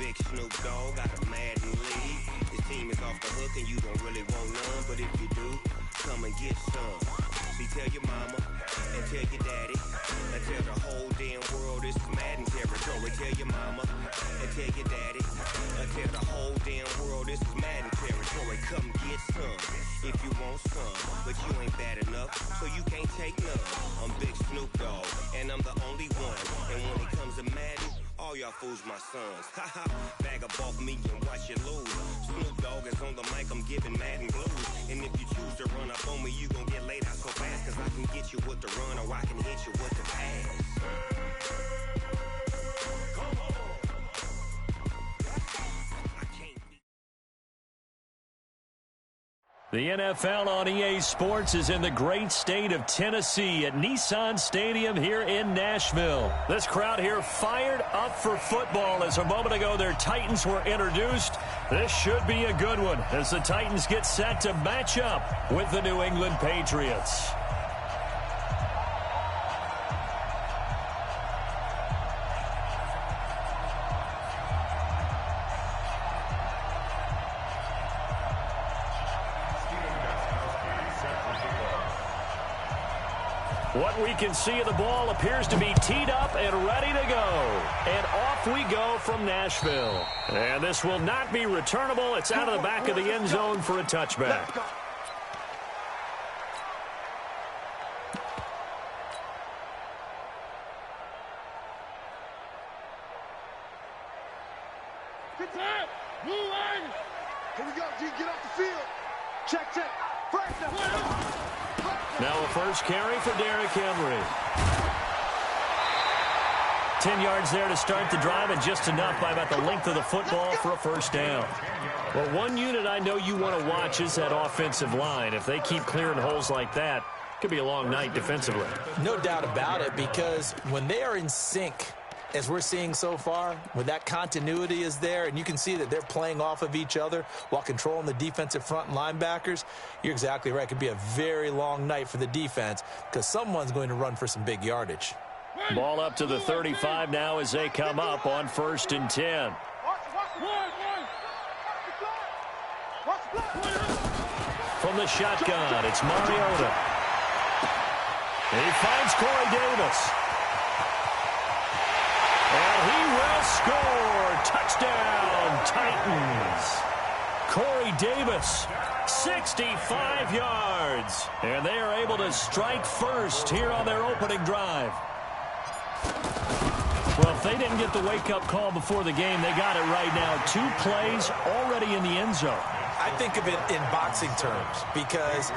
Big Snoop Dogg, got a Madden league. This team is off the hook and you don't really want none, but if you do, come and get some. See, tell your mama and tell your daddy and tell the whole damn world this is Madden territory. Tell your mama and tell your daddy and tell the whole damn world this is Madden territory. Come get some if you want some, but you ain't bad enough, so you can't take none. I'm Big Snoop Dogg, and I'm the only one. And when it comes to Madden, all y'all fools my sons. Haha, bag up off me and watch you lose. Snoop Dogg is on the mic, I'm giving Madden blues. And if you choose to run up on me, you gon' get laid out so fast, cause I can get you with the run or I can hit you with the pass. The NFL on EA Sports is in the great state of Tennessee at Nissan Stadium here in Nashville. This crowd here fired up for football as a moment ago their Titans were introduced. This should be a good one as the Titans get set to match up with the New England Patriots. What we can see of the ball appears to be teed up and ready to go. And off we go from Nashville. And this will not be returnable. It's out of the back of the end zone for a touchback. Good time. Blue line. Here we go, G. Get off the field. Check, check. First down. Now a first carry for Derrick Henry. 10 yards there to start the drive, and just enough by about the length of the football for a first down. Well, one unit I know you want to watch is that offensive line. If they keep clearing holes like that, it could be a long night defensively. No doubt about it, because when they are in sync, as we're seeing so far, when that continuity is there and you can see that they're playing off of each other while controlling the defensive front and linebackers, you're exactly right. It could be a very long night for the defense because someone's going to run for some big yardage. Ball up to the 35 now as they come up on 1st and 10. From the shotgun, it's Mariota. And he finds Corey Davis. And he will score. Touchdown, Titans. Corey Davis, 65 yards. And they are able to strike first here on their opening drive. Well, if they didn't get the wake-up call before the game, they got it right now. 2 plays already in the end zone. I think of it in boxing terms because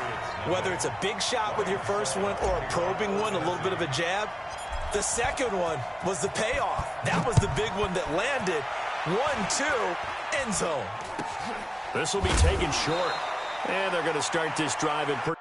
whether it's a big shot with your first one or a probing one, a little bit of a jab, the second one was the payoff. That was the big one that landed. 1-2, end zone. This will be taken short. And they're going to start this drive in pretty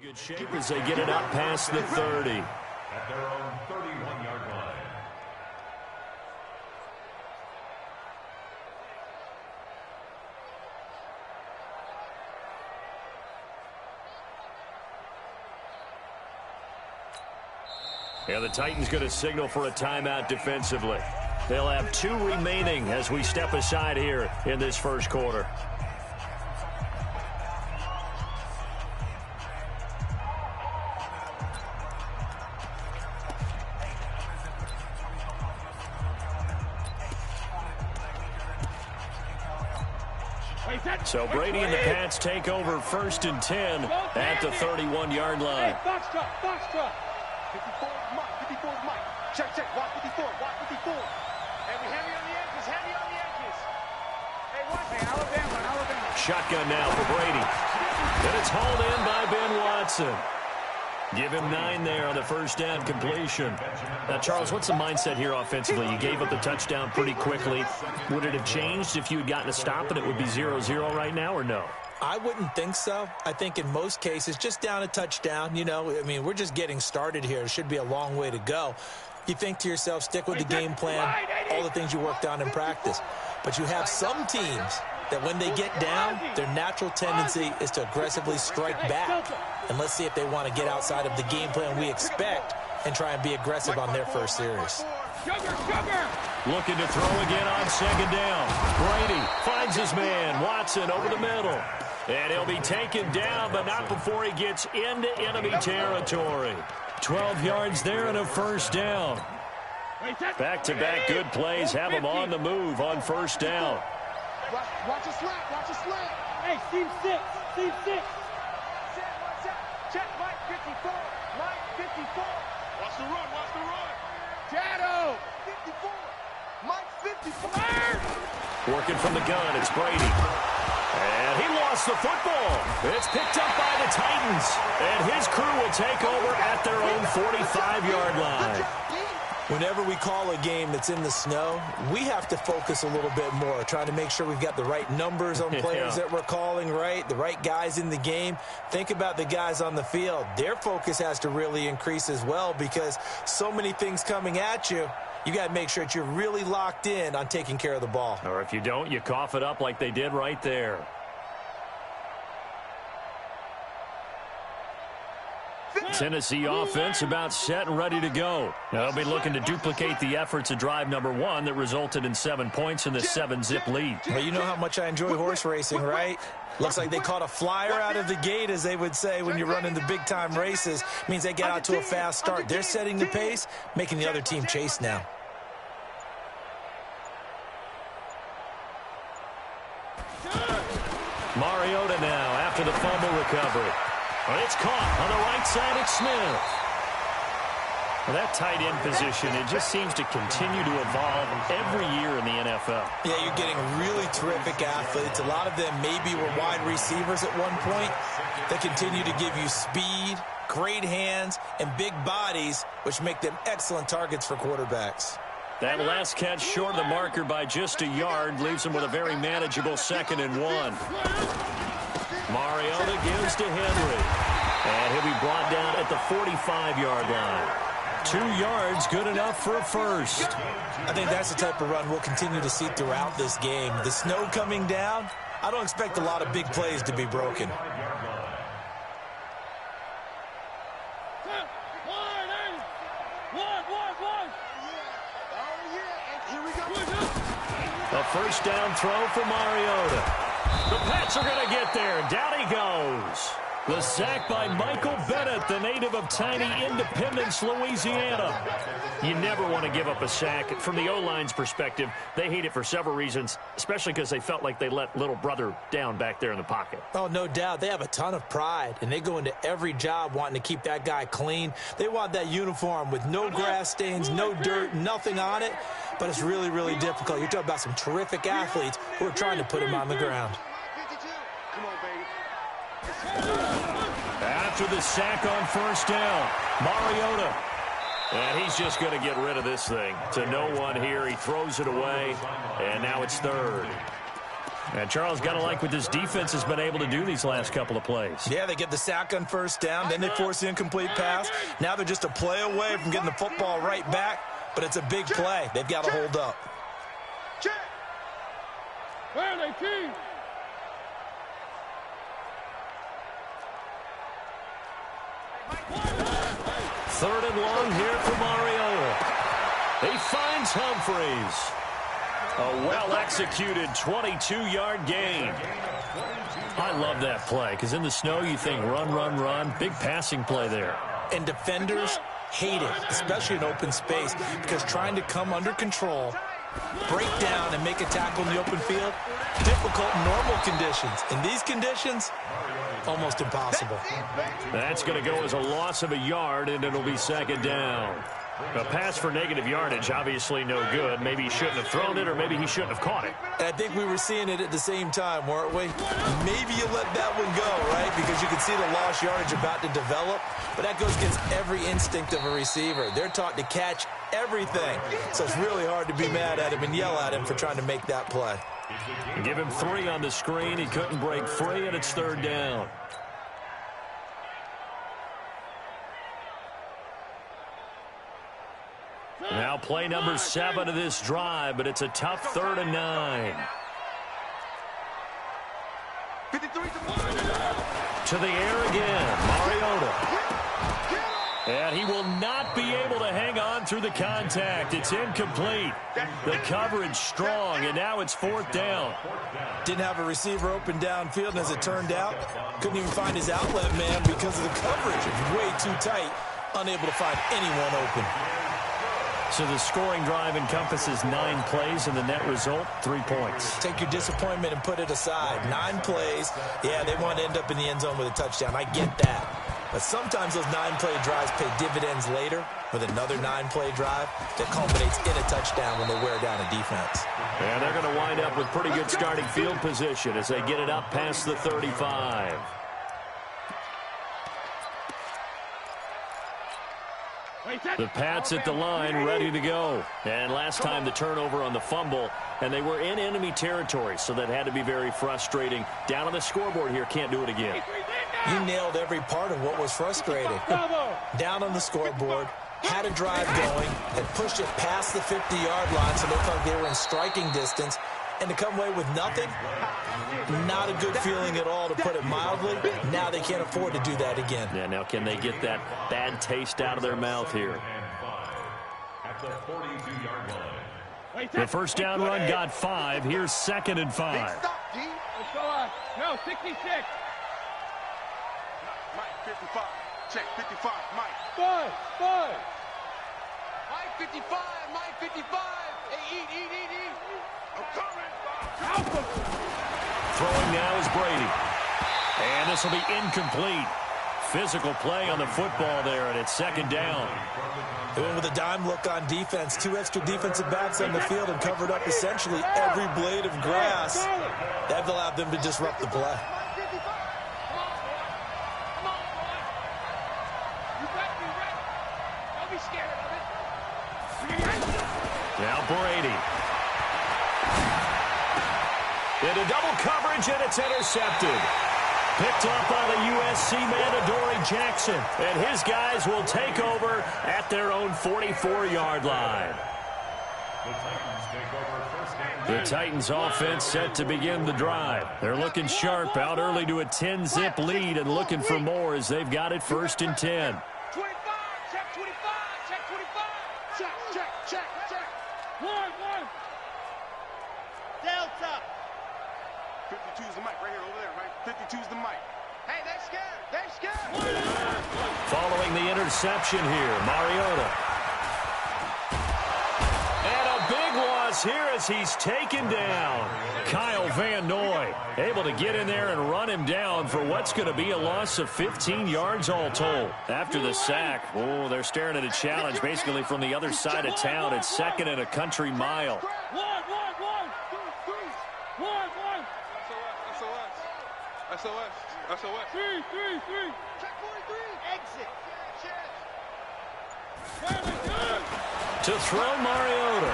good shape as they get it up past the 30. At their own 31-yard line. Yeah, the Titans going to signal for a timeout defensively. They'll have 2 remaining as we step aside here in this first quarter. So Brady and the Pats take over 1st and 10 at the 31-yard line. Hey, box truck, box truck. 54 is Mike, 54 is Mike. Check, check, watch 54, watch 54. Hey, we heavy on the edges, heavy on the edges. Hey, watch me, Alabama, Alabama. Shotgun now for Brady. And it's hauled in by Ben Watson. Give him 9 there on the first down completion. Now, Charles, what's the mindset here offensively? You gave up the touchdown pretty quickly. Would it have changed if you had gotten a stop and it would be 0-0 right now, or no? I wouldn't think so. I think in most cases, just down a touchdown, you know, I mean, we're just getting started here. It should be a long way to go. You think to yourself, stick with the game plan, all the things you worked on in practice. But you have some teams that when they get down, their natural tendency is to aggressively strike back. And let's see if they want to get outside of the game plan we expect and try and be aggressive on their first series. Looking to throw again on 2nd down. Brady finds his man. Watson over the middle. And he'll be taken down, but not before he gets into enemy territory. 12 yards there and a first down. Back-to-back good plays have him on the move on 1st down. Watch a slant, watch a slant. Hey, Steve 6, Steve 6. Check, Mike 54, Mike 54. Watch the run, watch the run. Shadow, 54, Mike 54. Working from the gun, it's Brady. And he lost the football. It's picked up by the Titans. And his crew will take over at their own 45-yard line. Whenever we call a game that's in the snow, we have to focus a little bit more, trying to make sure we've got the right numbers on players that we're calling, right? The right guys in the game. Think about the guys on the field. Their focus has to really increase as well because so many things coming at you. You got to make sure that you're really locked in on taking care of the ball. Or if you don't, you cough it up like they did right there. Tennessee offense about set and ready to go. Now they'll be looking to duplicate the efforts of drive number 1 that resulted in 7 points in the 7-zip lead. Well, you know how much I enjoy horse racing, right? Looks like they caught a flyer out of the gate, as they would say when you're running the big-time races. Means they get out to a fast start. They're setting the pace, making the other team chase now. Mariota now after the fumble recovery. Well, it's caught on the right side of Smith. Well, that tight end position, it just seems to continue to evolve every year in the NFL. Yeah, you're getting really terrific athletes. A lot of them maybe were wide receivers at one point. They continue to give you speed, great hands, and big bodies, which make them excellent targets for quarterbacks. That last catch short of the marker by just a yard leaves them with a very manageable 2nd and 1. Mariota gives to Henry. And he'll be brought down at the 45-yard line. 2 yards, good enough for a first. I think that's the type of run we'll continue to see throughout this game. The snow coming down, I don't expect a lot of big plays to be broken. A first down throw for Mariota. The Pats are going to get there. Down he goes. The sack by Michael Bennett, the native of tiny Independence, Louisiana. You never want to give up a sack. From the O-line's perspective, they hate it for several reasons, especially because they felt like they let little brother down back there in the pocket. Oh, no doubt. They have a ton of pride, and they go into every job wanting to keep that guy clean. They want that uniform with no grass stains, no dirt, nothing on it, but it's really, really difficult. You're talking about some terrific athletes who are trying to put him on the ground. After the sack on first down, Mariota. And he's just going to get rid of this thing. To no one here. He throws it away, and now it's 3rd. And Charles, got to like what this defense has been able to do these last couple of plays. Yeah, they get the sack on first down, then they force the incomplete pass. Now they're just a play away from getting the football right back, but it's a big play. They've got to hold up. Where are they, team? Third and long here for Mariota. He finds Humphreys. A well-executed 22-yard gain. I love that play because in the snow you think run, run, run. Big passing play there. And defenders hate it, especially in open space, because trying to come under control break down and make a tackle in the open field, difficult in normal conditions. In these conditions, almost impossible. That's going to go as a loss of a yard, and it'll be second down. A pass for negative yardage, obviously no good. Maybe he shouldn't have thrown it, or maybe he shouldn't have caught it. And I think we were seeing it at the same time, weren't we? Maybe you let that one go, right? Because you can see the lost yardage about to develop. But that goes against every instinct of a receiver. They're taught to catch everything. So it's really hard to be mad at him and yell at him for trying to make that play. Give him 3 on the screen. He couldn't break free, and it's third down. Now play number 7 of this drive, but it's a tough 3rd and 9. To the air again, Mariota. And he will not be able to hang on through the contact. It's incomplete. The coverage strong, and now it's 4th down. Didn't have a receiver open downfield, and as it turned out, couldn't even find his outlet man because of the coverage. It was way too tight, unable to find anyone open. So the scoring drive encompasses 9 plays, and the net result, 3 points. Take your disappointment and put it aside. 9 plays. Yeah, they want to end up in the end zone with a touchdown. I get that. But sometimes those 9-play drives pay dividends later with another 9-play drive that culminates in a touchdown when they wear down a defense. And they're going to wind up with pretty good starting field position as they get it up past the 35. The Pats at the line, ready to go. And last time the turnover on the fumble, and they were in enemy territory, so that had to be very frustrating. Down on the scoreboard here, can't do it again. You nailed every part of what was frustrating. Down on the scoreboard, had a drive going, had pushed it past the 50-yard line, so they felt they were in striking distance, and to come away with nothing, not a good feeling at all, to put it mildly. Now they can't afford to do that again. Yeah, now can they get that bad taste out of their mouth here? At the 42-yard line. The first down run got 5. Here's 2nd and 5. No, 66. Mike, 55. Check, 55. Mike. 5. Mike, 55. Mike, 55. Hey, eat. I'm coming. Throwing now is Brady. And this will be incomplete. Physical play on the football there, and it's 2nd down. They went with a dime look on defense. 2 extra defensive backs on the field and covered up essentially every blade of grass. That allowed them to disrupt the play. Now Brady. Into double coverage, and it's intercepted. Picked up by the USC man, Adoree Jackson. And his guys will take over at their own 44-yard line. The Titans offense set to begin the drive. They're looking sharp, out early to a 10-zip lead and looking for more as they've got it 1st and 10. 25, check 25, check 25. Check. 1. Delta. 52's the mic right here, over there, right? 52's the mic. Hey, they're scared. Following the interception here, Mariota. And a big loss here as he's taken down. Kyle Van Noy able to get in there and run him down for what's going to be a loss of 15 yards all told. After the sack, oh, they're staring at a challenge basically from the other side of town. It's 2nd and a country mile. 1. SOS. 3. Check 43. Exit. To throw Mariota.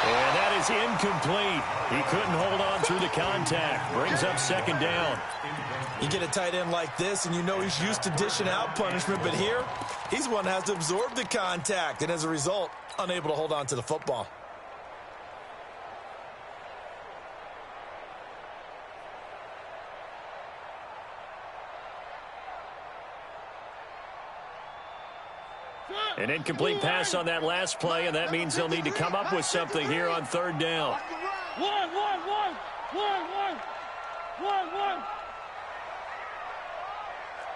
And that is incomplete. He couldn't hold on through the contact. Brings up 2nd down. You get a tight end like this, and you know he's used to dishing out punishment, but here, he's the one that has to absorb the contact, and as a result, unable to hold on to the football. An incomplete pass on that last play, and that means they'll need to come up with something here on 3rd down. 1.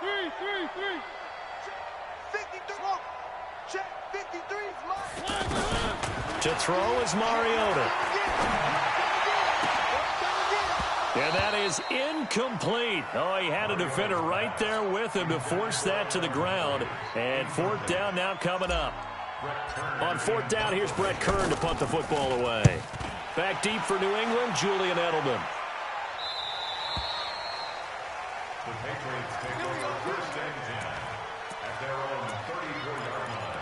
3. 53. Check. 53's Mike. To throw is Mariota. And that is incomplete. Oh, he had a defender right there with him to force that to the ground. And fourth down now coming up. On fourth down, here's Brett Kern to punt the football away. Back deep for New England, Julian Edelman. The Patriots take over first and 10 at their own 34-yard line.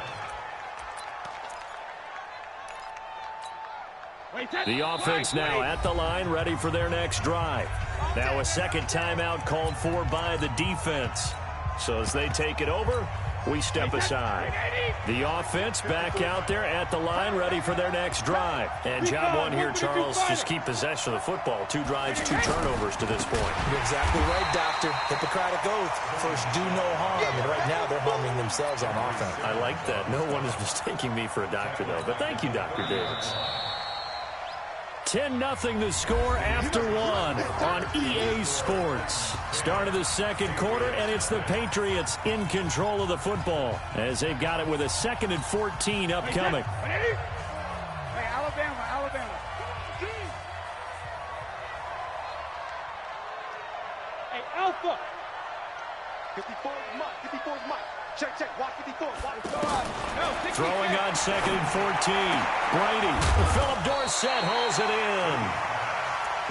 The offense now at the line, ready for their next drive. Now a second timeout called for by the defense. So as they take it over, we step aside. The offense back out there at the line, ready for their next drive. And job one here, Charles, just keep possession of the football. 2 drives, 2 turnovers to this point. You're exactly right, Doctor. Hippocratic oath. First, do no harm. And right now, they're harming themselves on offense. I like that. No one is mistaking me for a doctor, though. But thank you, Dr. Davis. 10-0 the score after 1 on EA Sports. Start of the second quarter, and it's the Patriots in control of the football as they've got it with a 2nd and 14 upcoming. Hey, Alabama. Hey, Alpha. 54's Mike. Check. Watch 54. Throwing on 2nd and 14. Brady. Philip Dorsett hauls it in.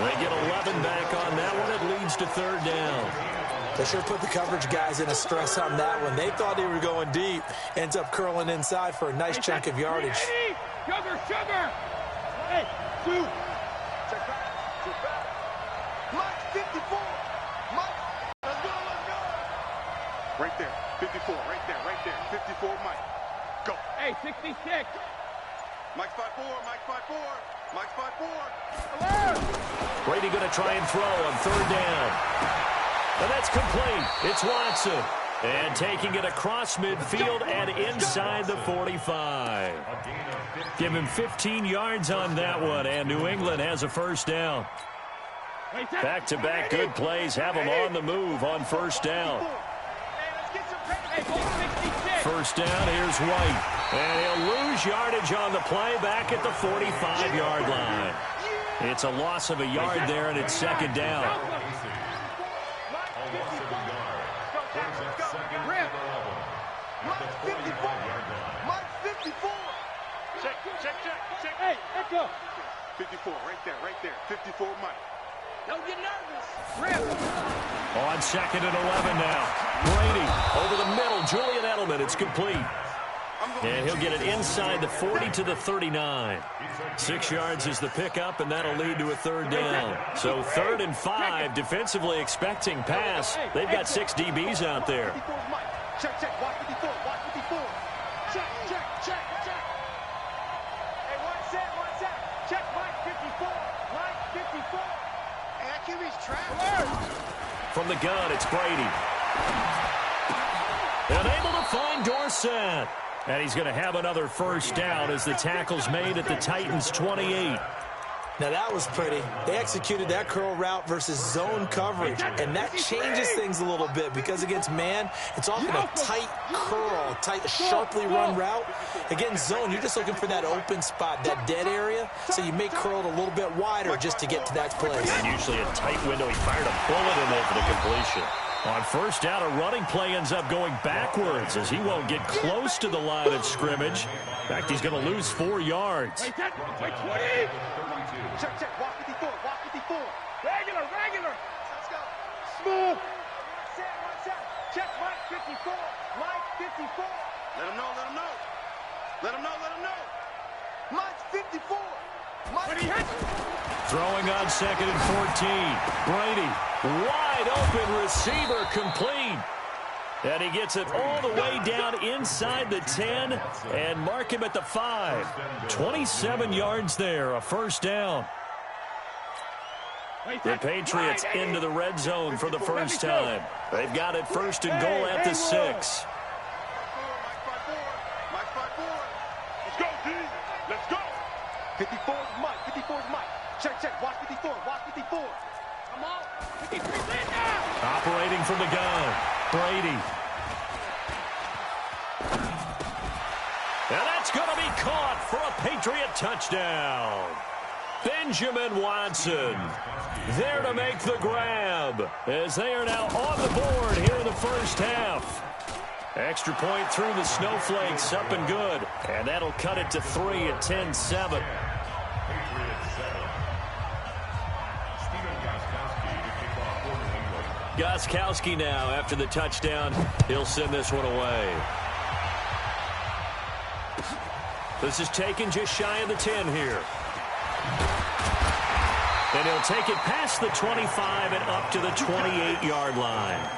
They get 11 back on that one. It leads to 3rd down. They sure put the coverage guys in a stress on that one. They thought they were going deep. Ends up curling inside for a nice chunk of yardage. Sugar. Hey, 2. Check back. Mike, 54. Mike, let's go. Right there, 54, right there. 54, Mike. Go. Hey, 66. Mike 5'4". Brady going to try and throw on 3rd down. And that's complete. It's Watson. And taking it across midfield and inside the 45. Give him 15 yards on that one, and New England has a 1st down. Back-to-back good plays have them on the move on 1st down. 1st down, here's White. And he'll lose yardage on the play back at the 45-yard line. It's a loss of a yard there, and it's 2nd down. A loss of a yard. Brings up 2nd and 11 at the 45-yard line. Mike 54. Check. Hey, echo. 54, right there. 54, Mike. Don't get nervous. On 2nd and 11 now. Brady over the middle. Julian Edelman. It's complete. And he'll get it inside the 40 to the 39. 6 yards is the pickup, and that'll lead to a 3rd down. So 3rd and 5, defensively expecting pass. They've got 6 DBs out there. Check. Watch 54. Check. Hey, one set. Check, Mike 54. Hey, that QB's trapped. From the gun, it's Brady. And able to find Dorsett. And he's going to have another 1st down as the tackle's made at the Titans' 28. Now, that was pretty. They executed that curl route versus zone coverage, and that changes things a little bit because against man, it's often a tight curl, sharply run route. Against zone, you're just looking for that open spot, that dead area, so you may curl it a little bit wider just to get to that place. And usually a tight window. He fired a bullet in there for the completion. On 1st down, a running play ends up going backwards as he won't get close to the line of scrimmage. In fact, he's going to lose 4 yards. Wait, 20. Check. Walk 54. Regular. Let's go. Smooth. One set. Check, Mike 54. Let him know. Mike 54. Throwing on 2nd and 14. Brady, wide open receiver, complete. And he gets it all the way down inside the 10 and mark him at the 5. 27 yards there, a 1st down. The Patriots into the red zone for the first time. They've got it 1st and goal at the 6. Mike 54. Let's go, D. Let's go. 54's Mike. Check. Watch 54. Come on. 53 down. Operating from the gun. Brady. And that's going to be caught for a Patriot touchdown. Benjamin Watson there to make the grab as they are now on the board here in the first half. Extra point through the snowflakes, up and good. And that'll cut it to 3 at 10-7. Gostkowski now after the touchdown. He'll send this one away. This is taken just shy of the 10 here. And he'll take it past the 25 and up to the 28-yard line.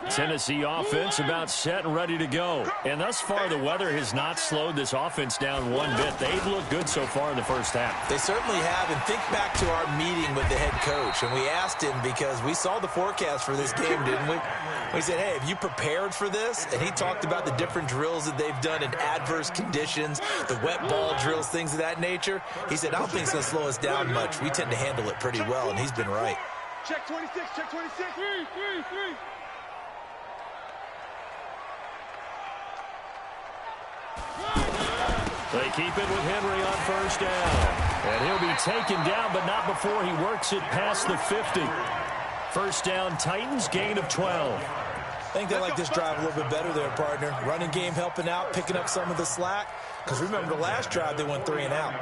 Tennessee offense about set and ready to go. And thus far, the weather has not slowed this offense down one bit. They've looked good so far in the first half. They certainly have. And think back to our meeting with the head coach. And we asked him because we saw the forecast for this game, didn't we? We said, hey, have you prepared for this? And he talked about the different drills that they've done in adverse conditions, the wet ball drills, things of that nature. He said, I don't think it's going to slow us down much. We tend to handle it pretty well, and he's been right. Check 26, check 26. 3. They keep it with Henry on first down. And he'll be taken down, but not before he works it past the 50. First down, Titans, gain of 12. I think they like this drive a little bit better there, partner. Running game helping out, picking up some of the slack. Because remember, the last drive they went 3 and out.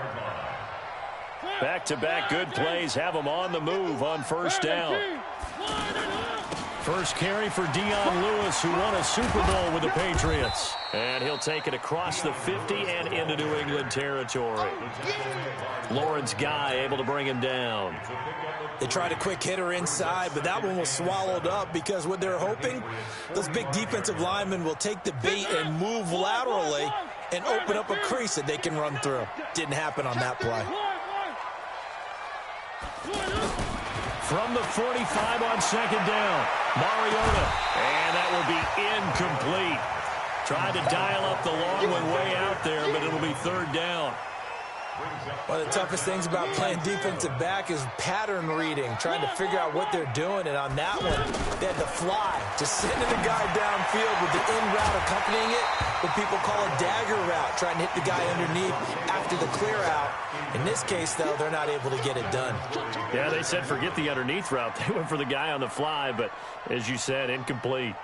Back-to-back good plays have them on the move on first down. First carry for Dion Lewis, who won a Super Bowl with the Patriots. And he'll take it across the 50 and into New England territory. Lawrence Guy able to bring him down. They tried a quick hitter inside, but that one was swallowed up because what they're hoping, those big defensive linemen will take the bait and move laterally and open up a crease that they can run through. Didn't happen on that play. From the 45 on second down, Mariota, and that will be incomplete. Tried to dial up the long one way out there, but it'll be third down. One of the toughest things about playing defensive back is pattern reading, trying to figure out what they're doing. And on that one, they had to fly, just sending the guy downfield with the in route accompanying it, what people call a dagger route, trying to hit the guy underneath after the clear out. In this case, though, they're not able to get it done. Yeah, they said forget the underneath route. They went for the guy on the fly, but as you said, incomplete.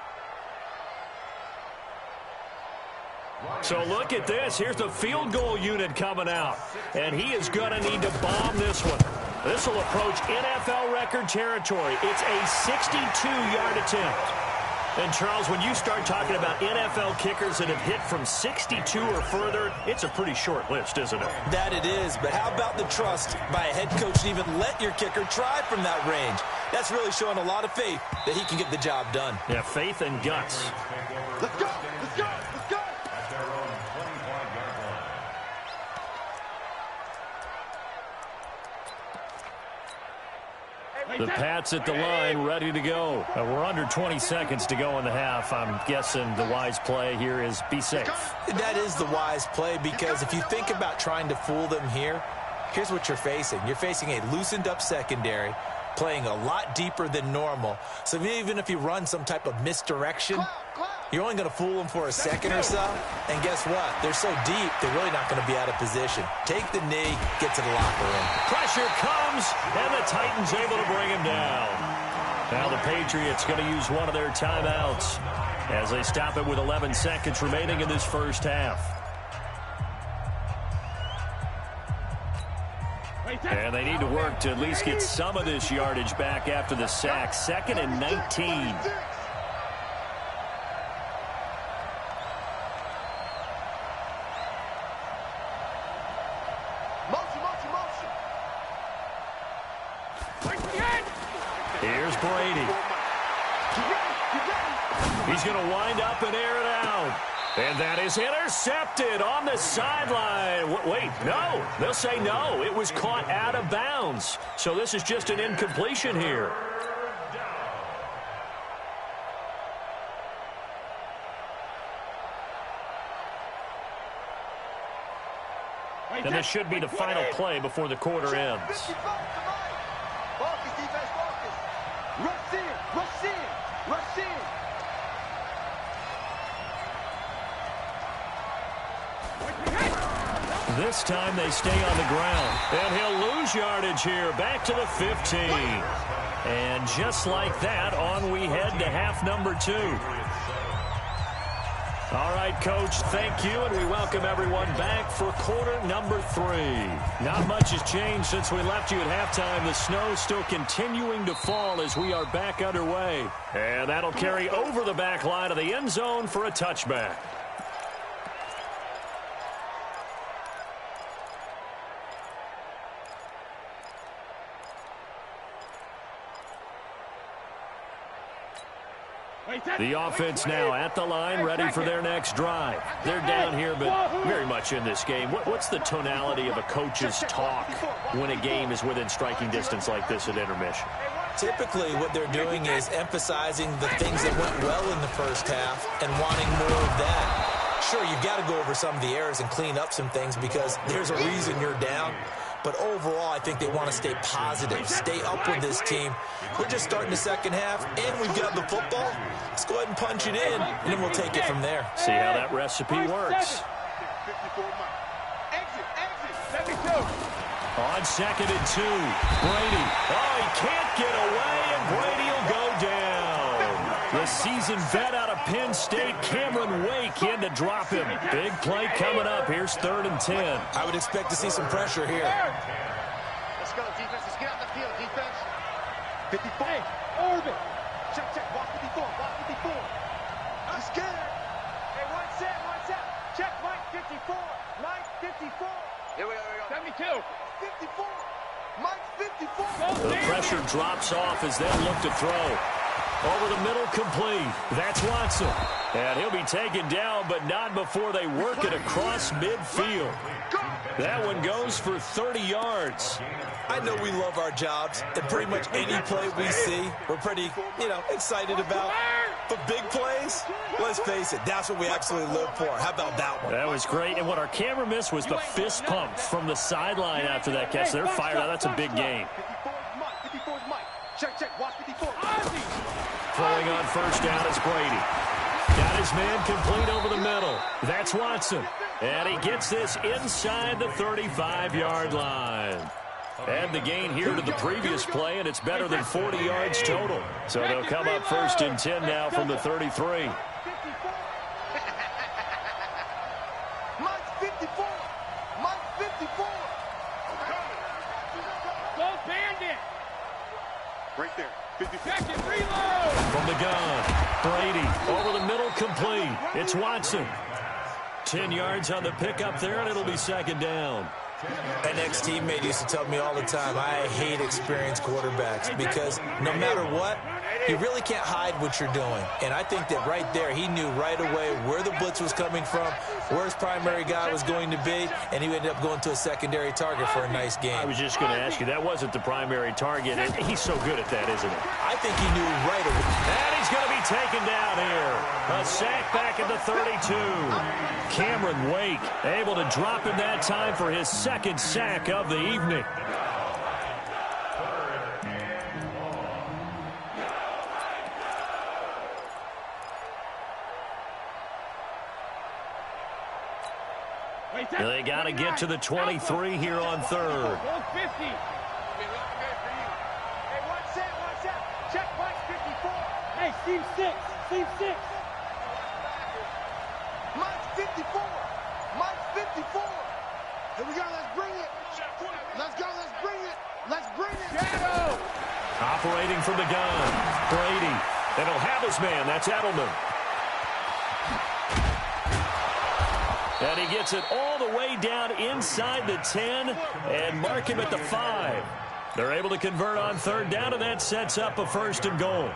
So look at this. Here's the field goal unit coming out. And he is going to need to bomb this one. This will approach NFL record territory. It's a 62-yard attempt. And, Charles, when you start talking about NFL kickers that have hit from 62 or further, it's a pretty short list, isn't it? That it is. But how about the trust by a head coach to even let your kicker try from that range? That's really showing a lot of faith that he can get the job done. Yeah, faith and guts. Let's go, let's go, let's go. The Pats at the line, ready to go. We're under 20 seconds to go in the half. I'm guessing the wise play here is be safe. That is the wise play because if you think about trying to fool them here, here's what you're facing. You're facing a loosened up secondary, playing a lot deeper than normal. So even if you run some type of misdirection, you're only going to fool them for a second or so. And guess what? They're so deep, they're really not going to be out of position. Take the knee, get to the locker room. Pressure comes, and the Titans able to bring him down. Now the Patriots going to use one of their timeouts as they stop it with 11 seconds remaining in this first half. And they need to work to at least get some of this yardage back after the sack. 2nd and 19. Here's Brady. He's going to wind up and air it out. And that is intercepted on the sideline. Wait, no. They'll say no. It was caught out of bounds. So this is just an incompletion here. And this should be the final play before the quarter ends. Marcus, defense, Marcus. Rush in, rush in, rush in. This time they stay on the ground. And he'll lose yardage here. Back to the 15. And just like that, on we head to half number 2. All right, Coach, thank you, and we welcome everyone back for quarter number 3. Not much has changed since we left you at halftime. The snow still continuing to fall as we are back underway. And that'll carry over the back line of the end zone for a touchback. The offense now at the line, ready for their next drive. They're down here, but very much in this game. What's the tonality of a coach's talk when a game is within striking distance like this at intermission? Typically, what they're doing is emphasizing the things that went well in the first half and wanting more of that. Sure, you've got to go over some of the errors and clean up some things because there's a reason you're down. But overall, I think they want to stay positive, stay up with this team. We're just starting the second half, and we've got the football. Let's go ahead and punch it in, and then we'll take it from there. See how that recipe works. On 2nd and 2, Brady. Oh, he can't get away, and Brady will go down. The seasoned vet out of Penn State, Cameron Wake, in to drop him. Big play coming up. Here's 3rd and 10. I would expect to see some pressure here. Let's go, defense. Let's get out the field, defense. 54. Hey, orbit. Check, check. Watch 54. Watch 54. I'm scared. Hey, one set. Check, Mike 54. Mike 54. Here we go. 72. 54. Mike 54. The pressure drops off as they look to throw. Over the middle, complete. That's Watson. And he'll be taken down, but not before they work it across midfield. That one goes for 30 yards. I know we love our jobs, and pretty much any play we see, we're pretty, excited about. But big plays, let's face it, that's what we absolutely live for. How about that one? That was great. And what our camera missed was the fist pump from the sideline after that catch. They're fired out. That's a big game. 54 is Mike. Check. Watch 54. Throwing on first down is Brady. Got his man complete over the middle. That's Watson. And he gets this inside the 35-yard line. And the gain here to the previous play, and it's better than 40 yards total. So they'll come up 1st and 10 now from the 33. Mike's 54. Mike's 54. Go Bandit. Right there. 54. Second reload. From the gun, Brady over the middle, complete. It's Watson. 10 yards on the pickup there, and it'll be 2nd down. An ex-teammate used to tell me all the time, I hate experienced quarterbacks because no matter what, you really can't hide what you're doing. And I think that right there, he knew right away where the blitz was coming from, where his primary guy was going to be, and he ended up going to a secondary target for a nice game. I was just going to ask you, that wasn't the primary target. He's so good at that, isn't he? I think he knew right away. And he's going to be taken down here. A sack back at the 32. Cameron Wake able to drop him that time for his 2nd sack of the evening. They got to get to the 23 here on 3rd. Hey, one set. Check Mike 54. Hey, Steve 6. Mike's 54. Mike's 54. Here we go. Let's bring it. Let's go. Let's bring it. Shadow. Operating from the gun, Brady. And he'll have his man. That's Edelman. And he gets it all the way down inside the 10 and mark him at the 5. They're able to convert on 3rd down, and that sets up a 1st and goal.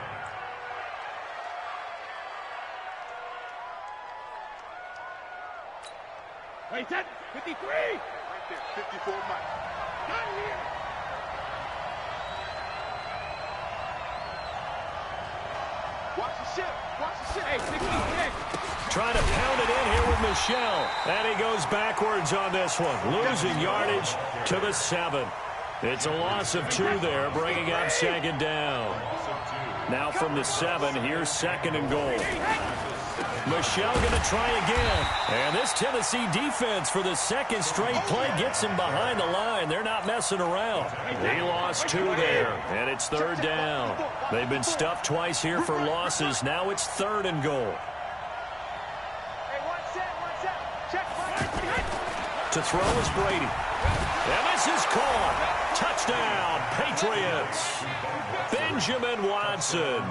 Wait, that 53. Right there, 54 Mike. Not here. Watch the ship. Hey, 66. Trying to pound it in here with Michel. And he goes backwards on this one, losing yardage to the 7. It's a loss of 2 there, bringing up second down. Now from the 7, here's second and goal. Michel going to try again. And this Tennessee defense for the second straight play gets him behind the line. They're not messing around. He lost 2 there, and it's third down. They've been stuffed twice here for losses. Now it's third and goal. To throw is Brady. And this is caught. Touchdown, Patriots. Benjamin Watson.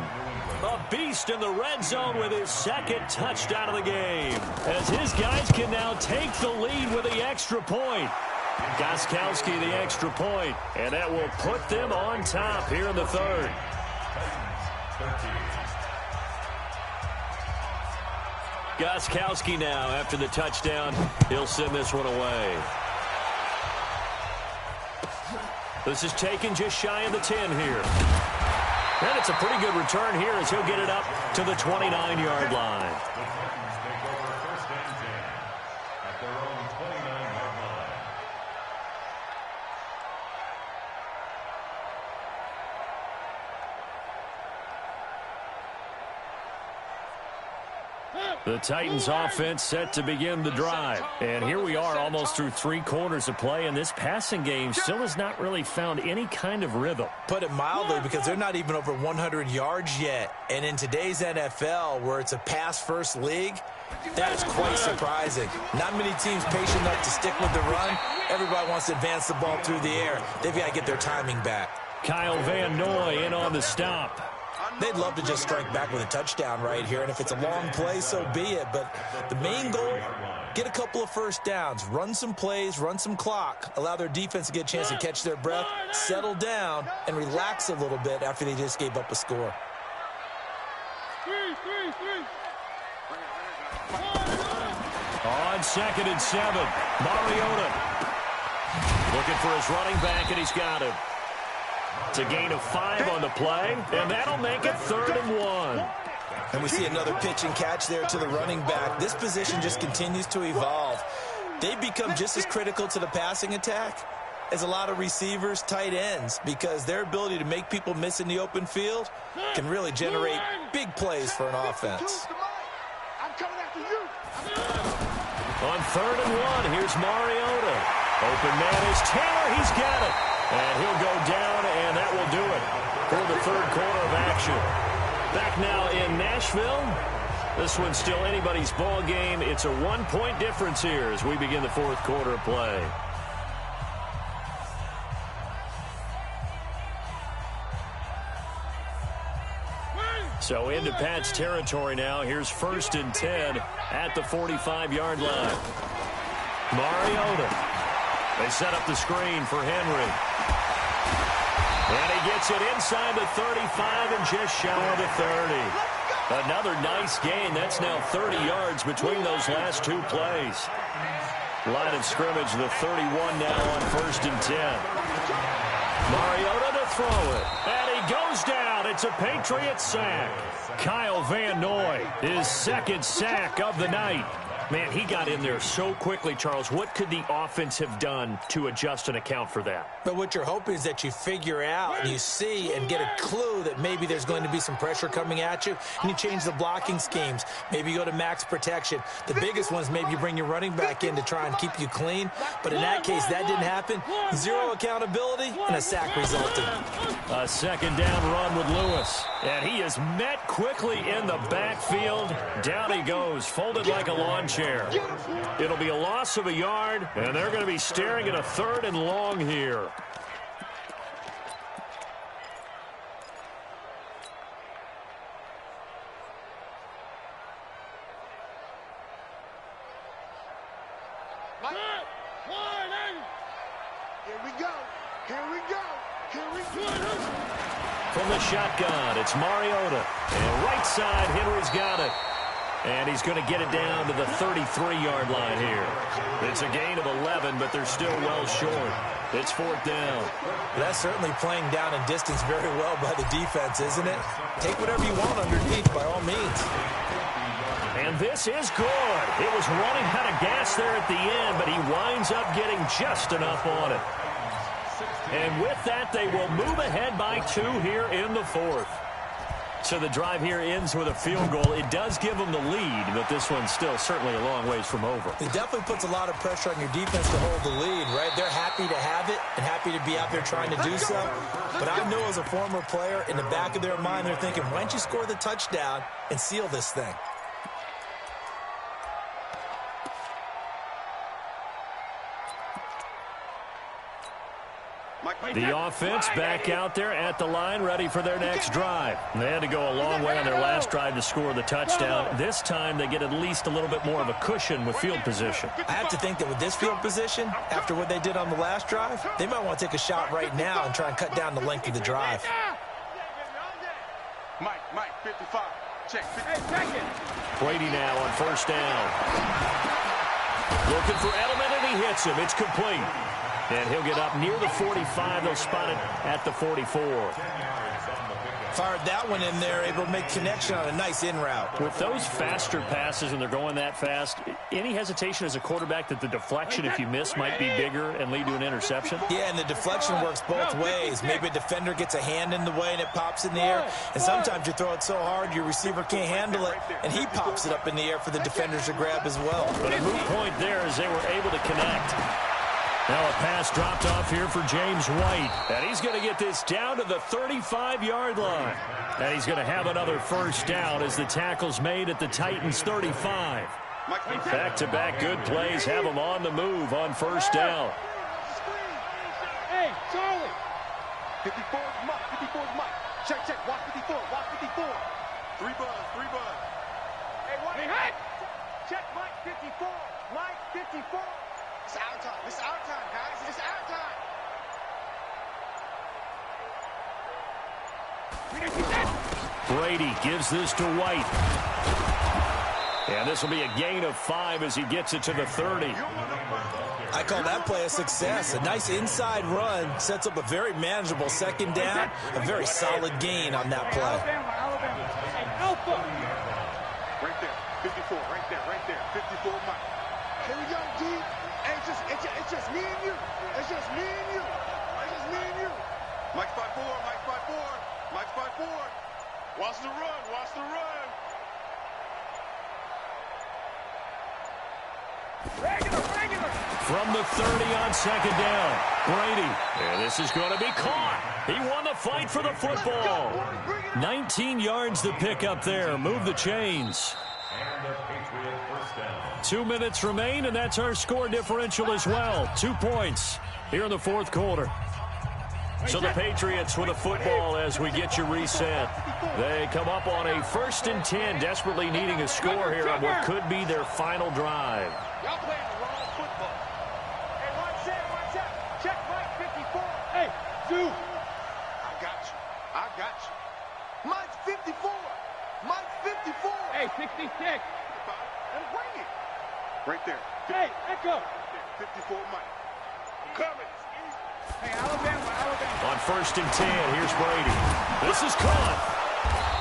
A beast in the red zone with his second touchdown of the game, as his guys can now take the lead with the extra point. Gostkowski the extra point, and that will put them on top here in the third. Gostkowski now, after the touchdown, he'll send this one away. This is taken just shy of the 10 here. And it's a pretty good return here as he'll get it up to the 29-yard line. The Titans take over first and 10 at their own 29-yard line. The Titans offense set to begin the drive. And here we are almost through 3 quarters of play, and this passing game still has not really found any kind of rhythm. Put it mildly, because they're not even over 100 yards yet. And in today's NFL, where it's a pass-first league, that is quite surprising. Not many teams patient enough to stick with the run. Everybody wants to advance the ball through the air. They've got to get their timing back. Kyle Van Noy in on the stop. They'd love to just strike back with a touchdown right here, and if it's a long play, so be it. But the main goal, get a couple of first downs, run some plays, run some clock, allow their defense to get a chance to catch their breath, settle down, and relax a little bit after they just gave up a score. On second and 7, Mariota looking for his running back, and he's got him. It's a gain of 5 on the play, and that'll make it 3rd and 1. And we see another pitch and catch there to the running back. This position just continues to evolve. They've become just as critical to the passing attack as a lot of receivers, tight ends, because their ability to make people miss in the open field can really generate big plays for an offense. On 3rd and 1, here's Mariota. Open man is Taylor. He's got it. And he'll go down, and that will do it for the 3rd quarter of action. Back now in Nashville. This one's still anybody's ball game. It's a 1-point difference here as we begin the 4th quarter of play. So into Pat's territory now. Here's 1st and 10 at the 45-yard line. Mariota. They set up the screen for Henry. And he gets it inside the 35 and just shy of the 30. Another nice gain. That's now 30 yards between those last 2 plays. Line of scrimmage, the 31 now on 1st and 10. Mariota to throw it. And he goes down. It's a Patriot sack. Kyle Van Noy, his 2nd sack of the night. Man, he got in there so quickly, Charles. What could the offense have done to adjust and account for that? But what you're hoping is that you figure out and you see and get a clue that maybe there's going to be some pressure coming at you, and you change the blocking schemes. Maybe you go to max protection. The biggest one is maybe you bring your running back in to try and keep you clean. But in that case, that didn't happen. 0 accountability, and a sack resulted. A 2nd down run with Lewis. And he is met quickly in the backfield. Down he goes, folded like a lawn chair. It'll be a loss of a yard, and they're going to be staring at a 3rd and long here. From the shotgun, it's Mariota. And right side, Henry's got it. And he's going to get it down to the 33-yard line here. It's a gain of 11, but they're still well short. It's 4th down. That's certainly playing down in distance very well by the defense, isn't it? Take whatever you want underneath, by all means. And And this is good. It was running out of gas there at the end, but he winds up getting just enough on it. And with that, they will move ahead by 2 here in the 4th. So the drive here ends with a field goal. It does give them the lead, but this one's still certainly a long ways from over. It definitely puts a lot of pressure on your defense to hold the lead, right? They're happy to have it and happy to be out there trying to do so. But I know as a former player, in the back of their mind, they're thinking, why don't you score the touchdown and seal this thing? The offense back out there at the line, ready for their next drive. They had to go a long way on their last drive to score the touchdown. This time they get at least a little bit more of a cushion with field position. I have to think that with this field position, after what they did on the last drive, they might want to take a shot right now and try and cut down the length of the drive. Mike, 55. Check. Brady now on first down. Looking for Edelman, and he hits him. It's complete. And he'll get up near the 45. They'll spot it at the 44. Fired that one in there, able to make connection on a nice in route. With those faster passes and they're going that fast, any hesitation as a quarterback that the deflection, if you miss, might be bigger and lead to an interception? Yeah, and the deflection works both ways. Maybe a defender gets a hand in the way and it pops in the air. And sometimes you throw it so hard your receiver can't handle it, and he pops it up in the air for the defenders to grab as well. But a moot point there as they were able to connect. Now a pass dropped off here for James White. And he's going to get this down to the 35-yard line. And he's going to have another first down as the tackle's made at the Titans' 35. Back-to-back good plays have them on the move on first down. Hey, Charlie. 54 is Mike. Check. Watch 54. 3 buzz. Hey, what? Hey. Check Mike 54. Mike 54. It's our time, guys. It's our time. Brady gives this to White. And this will be a gain of 5 as he gets it to the 30. I call that play a success. A nice inside run sets up a very manageable second down. A very solid gain on that play. Alpha. Right there. 54. Right there. 54 Mike. Here we go, D. It's just me and you. Mike's 5'4". Watch the run. Regular. From the 30 on second down, Brady. And this is going to be caught. He won the fight for the football. 19 yards to pick up there. Move the chains. 2 minutes remain, and that's our score differential as well. 2 points here in the 4th quarter. So the Patriots with a football as we get you reset. They come up on a 1st and 10, desperately needing a score here on what could be their final drive. Y'all playing the wrong football. Hey, one set. Check Mike 54. Hey, Duke. I got you. Mike's 54. Hey, 66. Let him bring it. Right there. Hey, Echo. 54 Mike. Coming. Hey, Alabama. On 1st and 10, here's Brady. This is caught.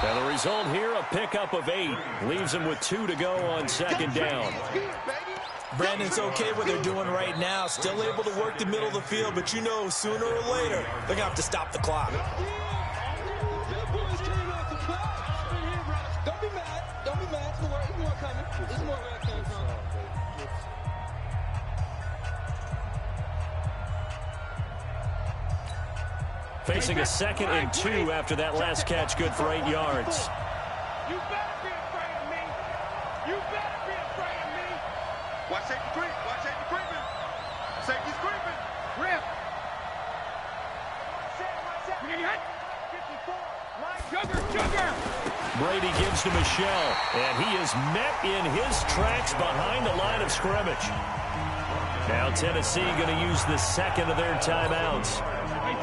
And the result here, a pickup of 8. Leaves him with 2 to go on second down. Brandon's okay what they're doing right now. Still able to work the middle of the field, but you know sooner or later they're going to have to stop the clock. Don't be mad. There's more coming. There's more where it came from. Facing a 2nd and 2 after that last catch, good for 8 yards. You better be afraid of me. Watch safety creeping. Safety's creeping. Rip. Sugar. Brady gives to Michelle, and he is met in his tracks behind the line of scrimmage. Now Tennessee going to use the 2nd of their timeouts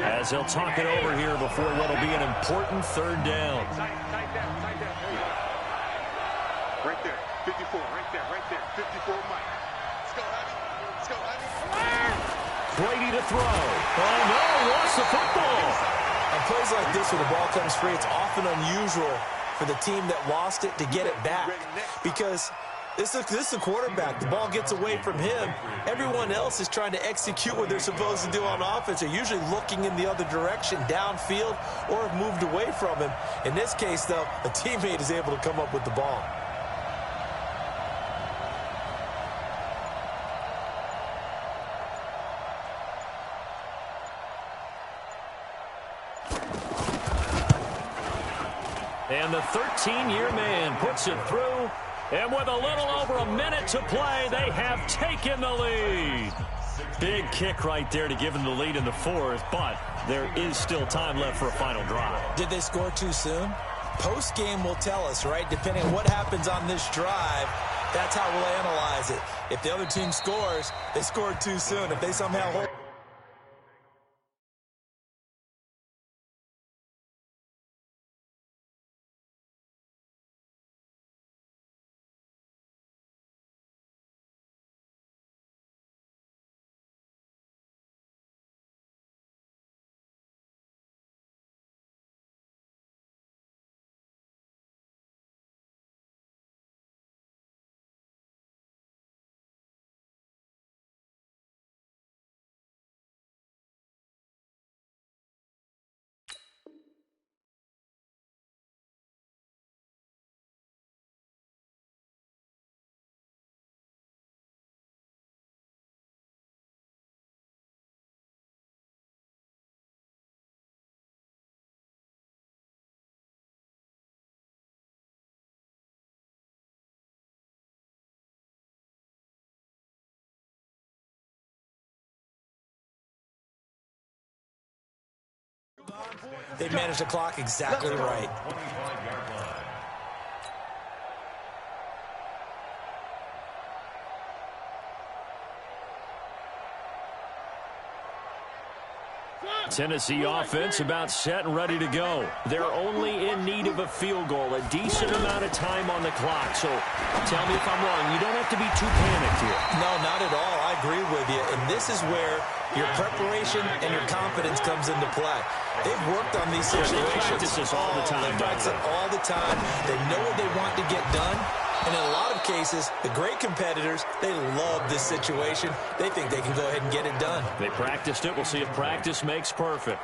as they'll talk it over here before what will be an important 3rd down. Tight down. Right there. 54. Right there. 54 Mike. Let's go, honey. Brady to throw. Oh, no, lost the football. On plays like this where the ball comes free, it's often unusual for the team that lost it to get it back. Because this is a quarterback. The ball gets away from him. Everyone else is trying to execute what they're supposed to do on offense. They're usually looking in the other direction, downfield, or have moved away from him. In this case, though, a teammate is able to come up with the ball. And the 13-year man puts it through. And with a little over a minute to play, they have taken the lead. Big kick right there to give them the lead in the fourth, but there is still time left for a final drive. Did they score too soon? Post-game will tell us, right? Depending on what happens on this drive, that's how we'll analyze it. If the other team scores, they scored too soon. If they somehow hold... They managed the clock exactly right. Tennessee offense about set and ready to go. They're only in need of a field goal, a decent amount of time on the clock. So tell me if I'm wrong. You don't have to be too panicked here. No, not at all. I agree with you. And this is where your preparation and your confidence comes into play. They've worked on these situations. They practice this all the time. They practice it all the time. They know what they want to get done. And in a lot of cases, the great competitors, they love this situation. They think they can go ahead and get it done. They practiced it. We'll see if practice makes perfect.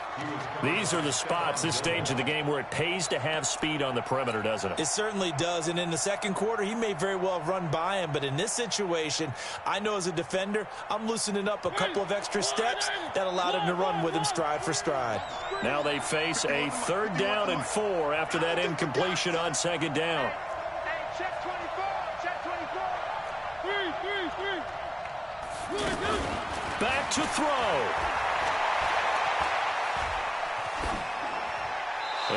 These are the spots, this stage of the game, where it pays to have speed on the perimeter, doesn't it? It certainly does. And in the second quarter, he may very well have run by him. But in this situation, I know as a defender, I'm loosening up a couple of extra steps that allowed him to run with him stride for stride. Now they face a 3rd down and 4 after that incompletion on 2nd down. Back to throw.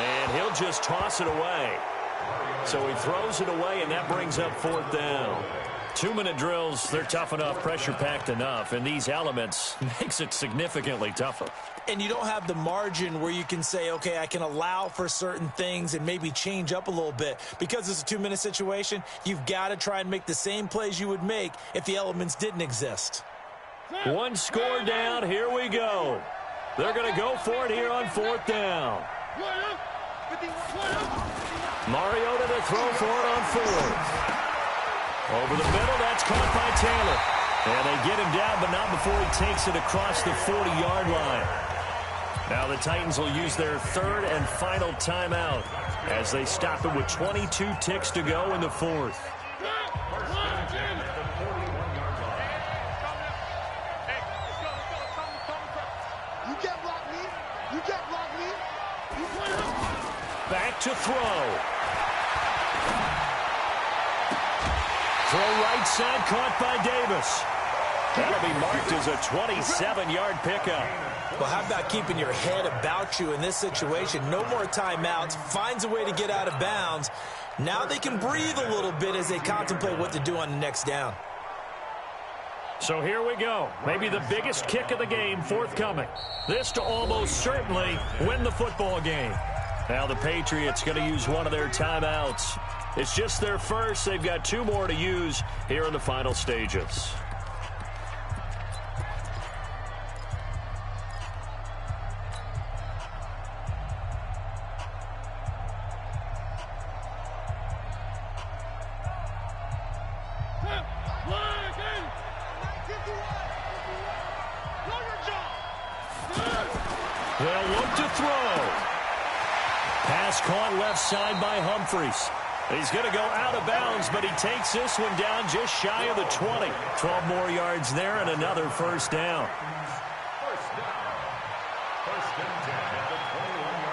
And he'll just toss it away. So he throws it away, and that brings up 4th down. 2-minute drills, they're tough enough, pressure-packed enough, and these elements makes it significantly tougher. And you don't have the margin where you can say, okay, I can allow for certain things and maybe change up a little bit. Because it's a 2-minute situation, you've got to try and make the same plays you would make if the elements didn't exist. 1 score down, here we go. They're going to go for it here on 4th down. Mariota to throw for it on 4th. Over the middle, that's caught by Taylor. And they get him down, but not before he takes it across the 40-yard line. Now the Titans will use their 3rd and final timeout as they stop it with 22 ticks to go in the 4th. Back to throw. Throw right side, caught by Davis. That'll be marked as a 27-yard pickup. Well, how about keeping your head about you in this situation? No more timeouts. Finds a way to get out of bounds. Now they can breathe a little bit as they contemplate what to do on the next down. So here we go. Maybe the biggest kick of the game forthcoming. This to almost certainly win the football game. Now the Patriots going to use one of their timeouts. It's just their first. They've got 2 more to use here in the final stages. They'll look to throw. Pass caught left side by Humphries. He's going to go out of bounds, but he takes this one down just shy of the 20. 12 more yards there and another first down.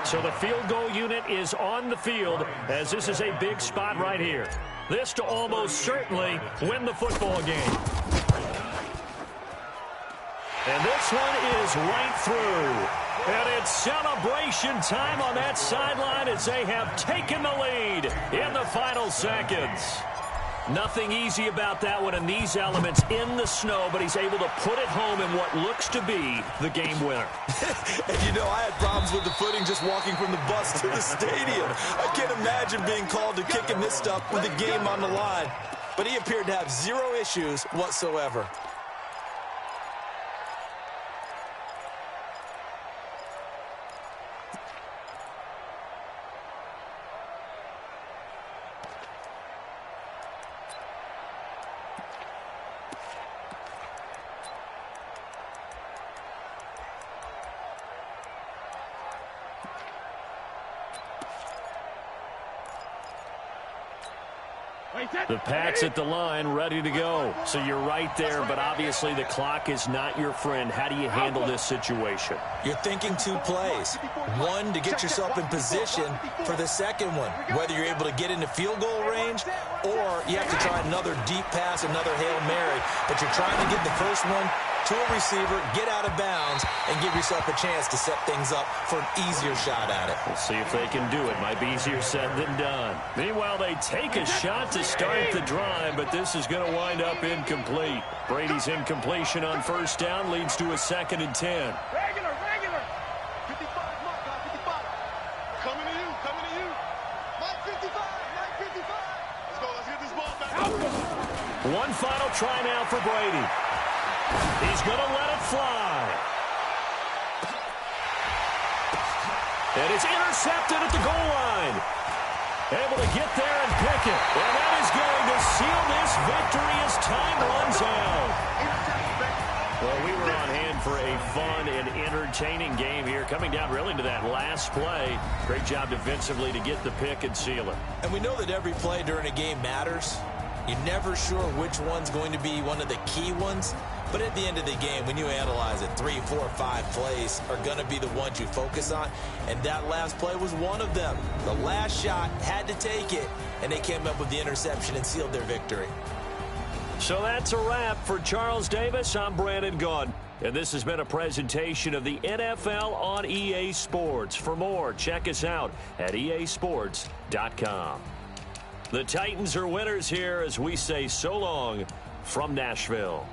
So the field goal unit is on the field as this is a big spot right here. This to almost certainly win the football game. And this one is right through. And it's celebration time on that sideline as they have taken the lead in the final seconds. Nothing easy about that one in these elements in the snow, but he's able to put it home in what looks to be the game winner. And you know, I had problems with the footing just walking from the bus to the stadium. I can't imagine being called to kicking this stuff with the game on the line. But he appeared to have zero issues whatsoever. The Pats at the line, ready to go. So you're right there, but obviously the clock is not your friend. How do you handle this situation? You're thinking two plays. One, to get yourself in position for the second one, whether you're able to get into field goal range or you have to try another deep pass, another Hail Mary. But you're trying to get the first one to a receiver, get out of bounds, and give yourself a chance to set things up for an easier shot at it. We'll see if they can do it. Might be easier said than done. Meanwhile, they take a shot to start the drive, but this is going to wind up incomplete. Brady's incompletion on first down leads to a 2nd and 10. Regular. 55, Mark, 55. Coming to you. Mike 55. Let's get this ball back. One final try now for Brady. He's going to let it fly. And it's intercepted at the goal line. Able to get there and pick it. And that is going to seal this victory as time runs out. Well, we were on hand for a fun and entertaining game here. Coming down really to that last play. Great job defensively to get the pick and seal it. And we know that every play during a game matters. You're never sure which one's going to be one of the key ones. But at the end of the game, when you analyze it, 3, 4, 5 plays are going to be the ones you focus on. And that last play was one of them. The last shot had to take it, and they came up with the interception and sealed their victory. So that's a wrap for Charles Davis. I'm Brandon Gaudin. And this has been a presentation of the NFL on EA Sports. For more, check us out at easports.com. The Titans are winners here as we say so long from Nashville.